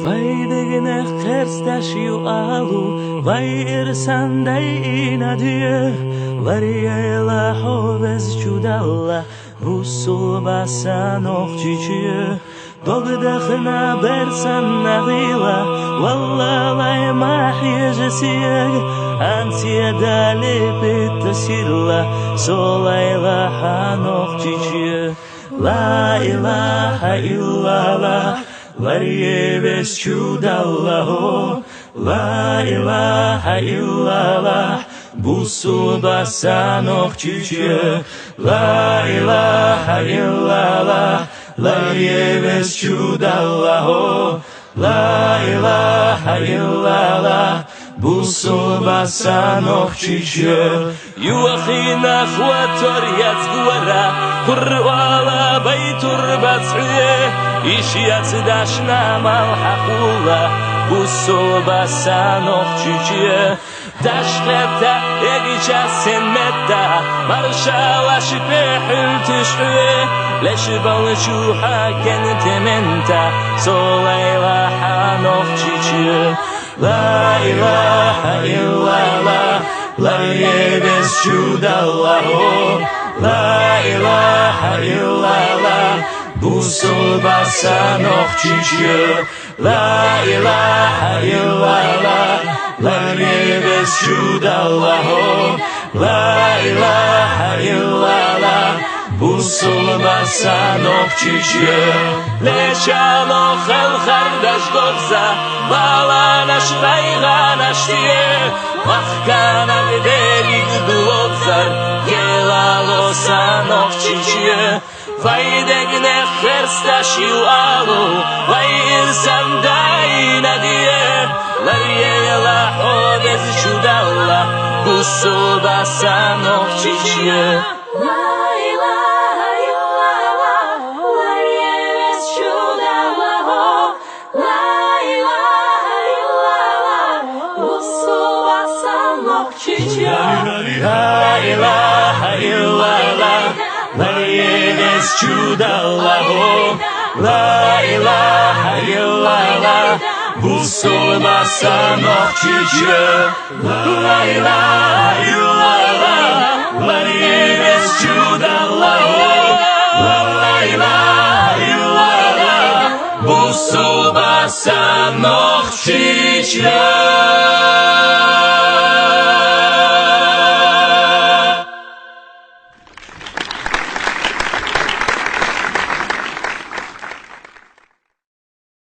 Vay degine kerstaşıyor alu, vay irsanday inadiye, variyela hovez çudalla, busul basan okçiçiye. Dogdakhna bersan nagila, wallahi ma hijasiyeg, ansiya dalip tasilla, solayla hanokçiçiye. La ilaha illallah, variyebes çudallahu, la ilaha illallah, busul basan okçiçiye. La ilaha illallah, variyebes çudallahu, la ilaha illallah, busul basan okçiçiye. Yuakhina khwator yazgwara, qurwala baytur bas'uye, işyat dashna malhaqula, busul basan okçiçiye. Dashqeta egicha senmetta, marshalash pehul tishue, lesh balshuha kentementa, solayla hanokçiçiye. La ilaha illallah, la yebes çudallahu, la ilaha illallah, busul basan okçiçiye. La ilaha illallah, la yebes çudallahu, la ilaha illallah, busul basan okçiçiye. Leşano khel khardash gobza, balanash bayganash diye, Mahkana gderig dulozar, gelalo san okçiçiye. Vaydegne kherstaşiu alu, vay irsan dayna diye, Laryela hovez çudalla, busul basan okçiçiye. La ilaha illallah, variyebes çudallahu, la ilaha illallah, busul basan okçiçiye. La ilaha illallah, variyebes çudallahu, la ilaha illallah, busul basan okçiçiye. La ilaha illallah, variyebes çudallahu, la ilaha illallah, busul basan okçiçiye.